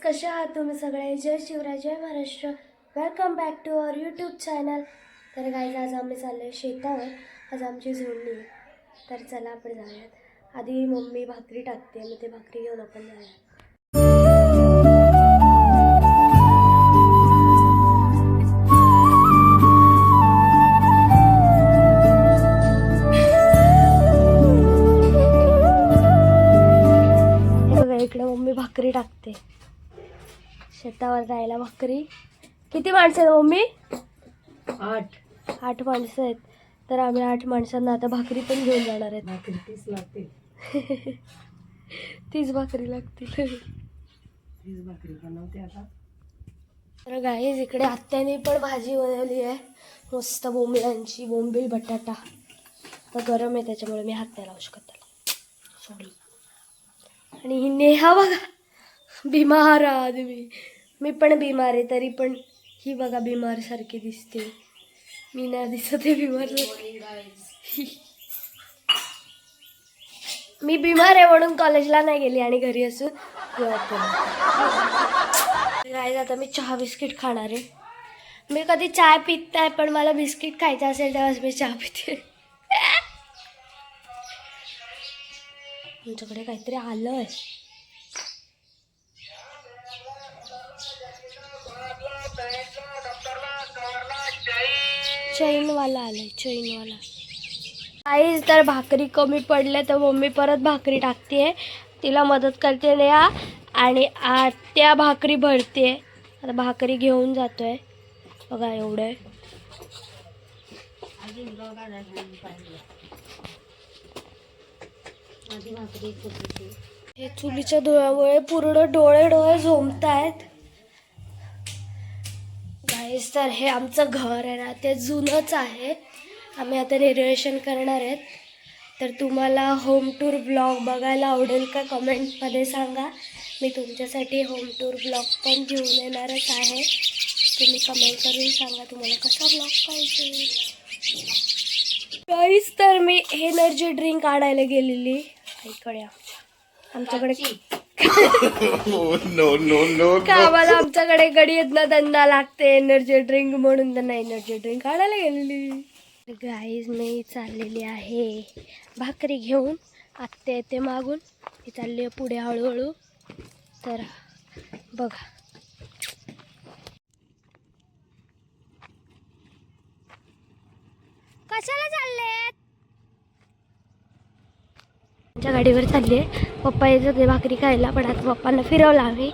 कशा आहात तुम्ही सगळे? जय शिवराय, जय Maharashtra. Welcome back to our YouTube channel. तर गाईज आज आम्ही चाललोय शेतावर. आज आमची झोडणी आहे. तर चला आपण जाऊयात. आधी मम्मी भाकरी टाकते, मग ते भाकरी घेऊन आपण जाऊयात. इकडे मम्मी भाकरी टाकते. शेतावर जायला भाकरी. किती माणसं आहेत मम्मी? 8 माणसं आहेत. तर आम्ही 8 माणसांना आता भाकरी पण घेऊन जाणार आहेत. भाकरी 30 लागतील. 30 भाकरी लागतील. 30 भाकरी बनवते आता. तर गाईज इकडे आत्याने पण भाजी बनवली आहे मस्त बोंबिलांची, बोंबील बटाटा. तर गरम आहे त्याच्यामुळे मी हात नाही लावू शकत त्याला, सॉरी. आणि ही नेहा बघा, बिमार आदमी. मी पण बिमार आहे, तरी पण ही बघा बिमार सारखी दिसते. मी नाही दिसत आहे बिमार. मी बिमार आहे म्हणून कॉलेजला नाही गेली आणि घरी असून गाईज आता मी चहा बिस्किट खाणार आहे. मी कधी चहा पित नाही, पण मला बिस्किट खायचं असेल तेव्हाच मी चहा पिते. आमच्याकडे काहीतरी आलंय. चैनवाला आलाय, चैनवाला. आईच तर भाकरी कमी पडल्या तर मम्मी परत भाकरी टाकते. तिला मदत करते नेहा. आणि आत्या भाकरी भरते. आता भाकरी घेऊन जातोय बघा एवढं. हे चुलीच्या धुळ्यामुळे पूर्ण डोळे झोमतायत. गाईस तर हे आमचं घर आहे ना, ते जुनंच आहे. आम्ही आता रिनोव्हेशन करणार आहेत. तर तुम्हाला होम टूर ब्लॉग बघायला आवडेल का कमेंटमध्ये सांगा. मी तुमच्यासाठी होम टूर ब्लॉग पण घेऊन येणारच आहे. तुम्ही कमेंट करून सांगा तुम्हाला कसा ब्लॉग पाहिजे. गाईस तर मी एनर्जी ड्रिंक आणायला गेलेली इकडे आमच्याकडे. आम्हाला आमच्याकडे गडीतना धंदा लागते एनर्जी ड्रिंक, म्हणून त्यांना एनर्जी ड्रिंक आणायला गेलेली. गाईज मी चाललेली आहे भाकरी घेऊन. आत्या येते मागून, ती चालली आहे पुढे हळूहळू. तर बघा कशाला चाललेत. आमच्या गाडीवर चालली आहे. पप्पा यायचं ते भाकरी खायला, पण आता पप्पांना फिरवलं आम्ही.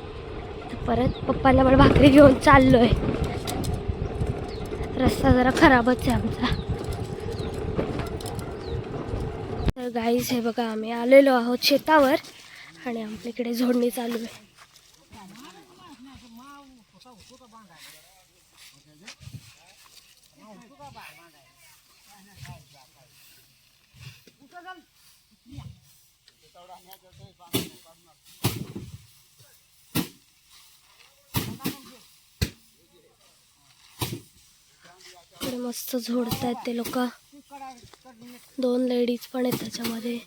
तर परत पप्पांना पण भाकरी घेऊन चाललोय. रस्ता जरा खराबच आहे आमचा. तर गाईज हे बघा आम्ही आलेलो आहोत शेतावर आणि आपल्याकडे झोडणी चालू आहे. इकडे मस्त झोडतायत ते लोक. 2 लेडीज पण आहेत त्याच्यामध्ये.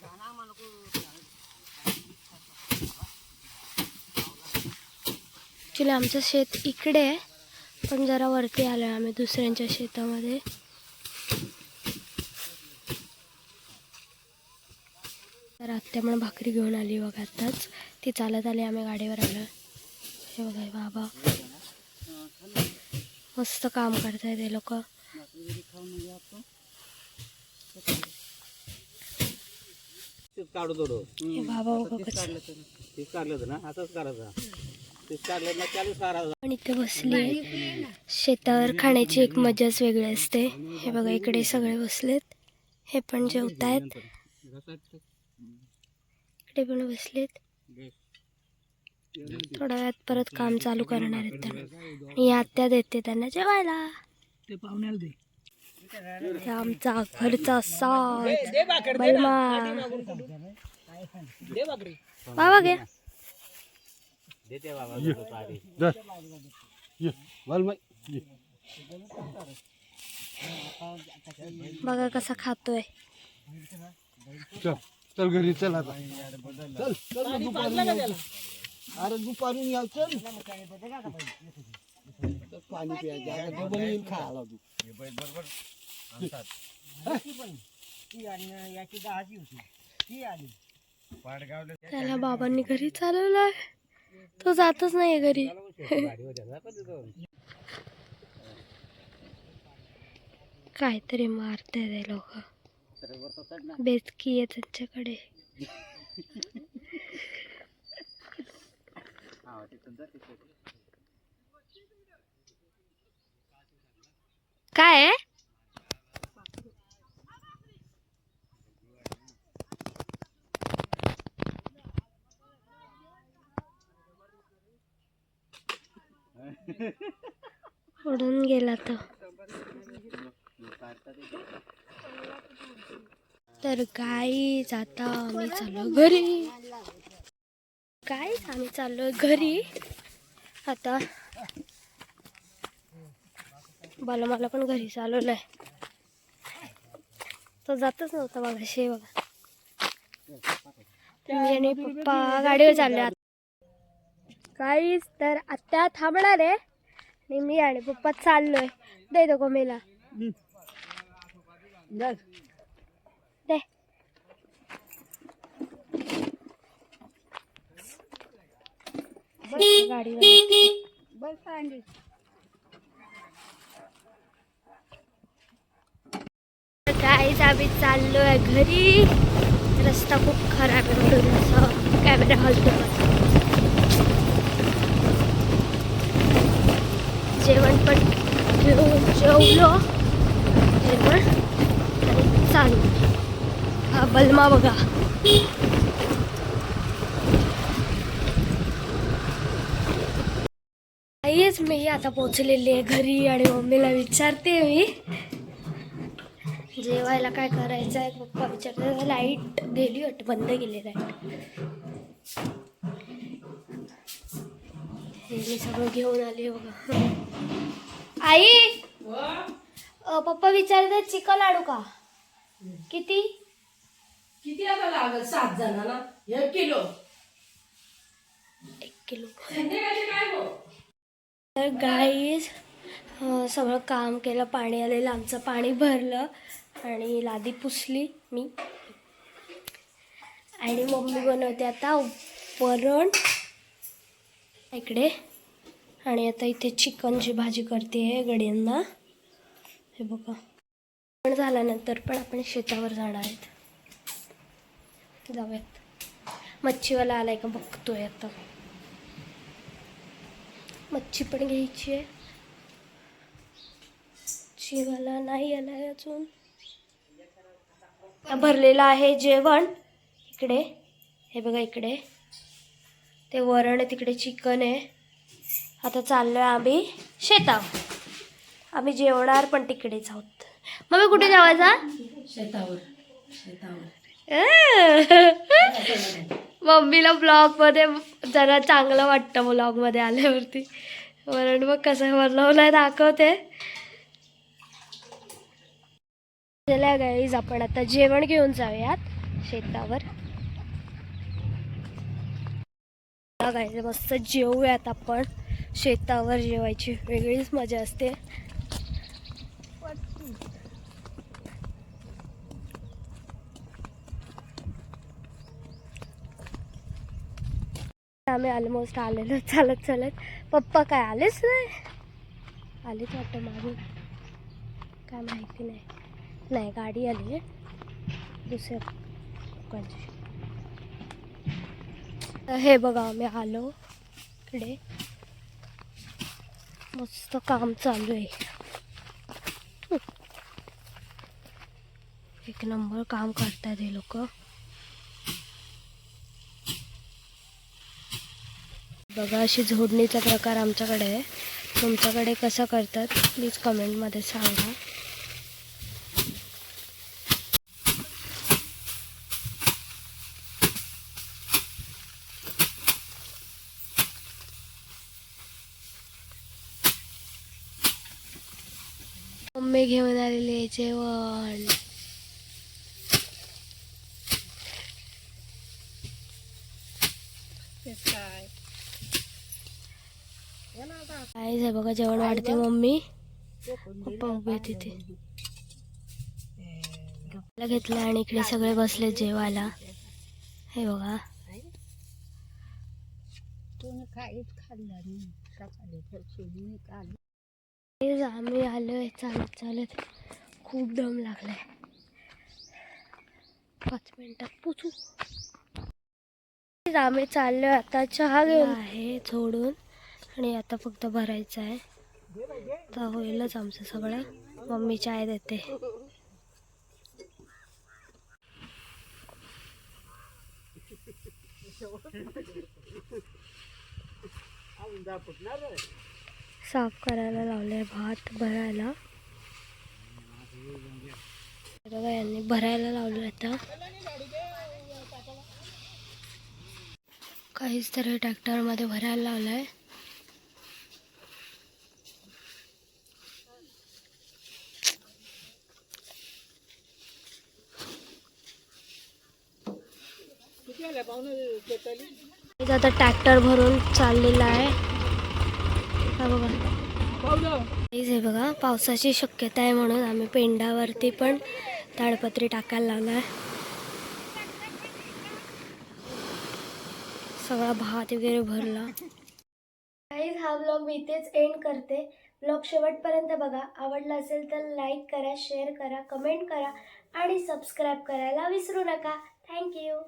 ॲक्च्युली आमचं शेत इकडे आहे, पण जरा वरती आलो आहे आम्ही दुसऱ्यांच्या शेतामध्ये. तर आत्या पण भाकरी घेऊन आली बघा आत्ताच. ती चालत आली, आम्ही गाडीवर आलो. हे बघा बाबा मस्त काम करतायत ते लोक. हे बाबा पण इथे बसली. शेतावर खाण्याची एक मजाच वेगळी असते. हे बघा इकडे सगळे बसलेत, हे पण जेवतायत. इकडे पण बसलेत. थोड्या वेळात परत काम चालू करणार आहेत त्यांना. आणि आत्या देते त्यांना जेवायला. हे आमचा घरचा साज बलमा. बाबा घ्या. बघा कसा खातोय. चल घरी चल आता. चल अरे दुपारून यायचं पाणी प्यायचं डबल येईल खायला तू त्याला बाबांनी घरी चालवलाय, तो जातच नाही घरी. काहीतरी मारते ते लोक, बेचकी आहे त्यांच्याकडे. काय आहे? उडून गेला तर गाईज आता आम्ही चाललो घरी. गाईज आम्ही चाललोय घरी आता. मला पण घरी चालवलंय, तो जातच नव्हता मागाशी. बघा मी आणि पप्पा गाडीवर चालले गाईज. तर आता थांबणार आहे आणि मी आणि पप्पा चाललोय. दे तो कोमेला दे. गाडी गाईज आम्ही चाललोय घरी. रस्ता खूप खराब आहे म्हणून असं कॅमेरा हलतो. जेवण पण जेवलो जेवण आणि चालू. हा बलमा बघा. आईच मी आता पोचलेली आहे घरी आणि मम्मीला विचारते मी जेवायला काय करायचं आहे. पप्पा विचारते. लाईट गेली वाटतं, बंद केली लाईट. हे मी सगळं घेऊन आले बघा. आई पप्पा विचारतात चिकन आणू का? किती किती आता लागल? 7 जणांना 1 किलो. 1 किलो. काय हो? तर गाईज सगळं काम केलं. पाणी आलेलं, आमचं पाणी भरलं आणि लादी पुसली मी. आणि मम्मी बनवते आता वरण इकडे. आणि आता इथे चिकनची भाजी करते गड्यांना. हे बघा. पण झाल्यानंतर पण आपण शेतावर जाणार आहेत. जाऊयात. मच्छीवाला आलाय का बघतोय आता. मच्छी पण घ्यायची आहे. मच्छीवाला नाही आलाय अजून. भरलेलं आहे जेवण इकडे. हे बघा इकडे ते वरण आहे, तिकडे चिकन आहे. आता चाललोय आम्ही शेतावर. आम्ही जेवणार पण तिकडेच आहोत. मम्मी कुठे जावायचा? शेतावर. मम्मीला ब्लॉग मध्ये जरा चांगलं वाटतं. ब्लॉग मध्ये आल्यावरती वरण बघ कसं बनवलंय दाखवते. चला गाईज आपण आता जेवण घेऊन जाऊयात शेतावर. गाईज मस्त जेवूयात आपण. शेतावर जेवायची वेगळीच मजा असते. आम्ही ऑलमोस्ट आलेलो चालत चालत. पप्पा काय आलेच नाही. आलेच वाटतं मागून, काय माहिती नाही. नाही गाडी आली आहे दुसऱ्या लोकांची. हे बघा आम्ही आलो इकडे. मस्त काम चालू आहे. एक नंबर काम करतात हे लोक. बघा अशी झोडणीचा प्रकार आमच्याकडे आहे. तुमच्याकडे कसं करतात प्लीज कमेंटमध्ये सांगा. मम्मी घेऊन आलेले जेवण. काय काहीच आहे बघा, जेवण वाढते मम्मी, पप्पा उभे तिथे घेतलं आणि इकडे सगळे बसले जेवायला. हे बघा, आम्ही आलोय चालत चालत, खूप दम लागलाय. 5 मिनिटात पोचू. आम्ही चाललोय आता, चहा घेऊन आहे सोडून आणि आता फक्त भरायचं आहे. तर होईलच आमचं सगळं. मम्मी चाय देते. साफ करायला लावलंय भात भरायला. बघा, यांनी भरायला लावलं. आता काहीच तरी ट्रॅक्टर मध्ये भरायला लावलंय. आता ट्रॅक्टर भरून चाललेला आहे. हा बघा, हे बघा, पावसाची शक्यता आहे म्हणून आम्ही पेंडावरती पण ताडपत्री टाकायला लावलाय. सगळा भात वगैरे भरला. हा व्लॉग मी इथेच एंड करते. व्लॉग शेवटपर्यंत बघा. आवडला असेल तर लाईक करा, शेअर करा, कमेंट करा आणि सबस्क्राईब करायला विसरू नका. थँक्यू.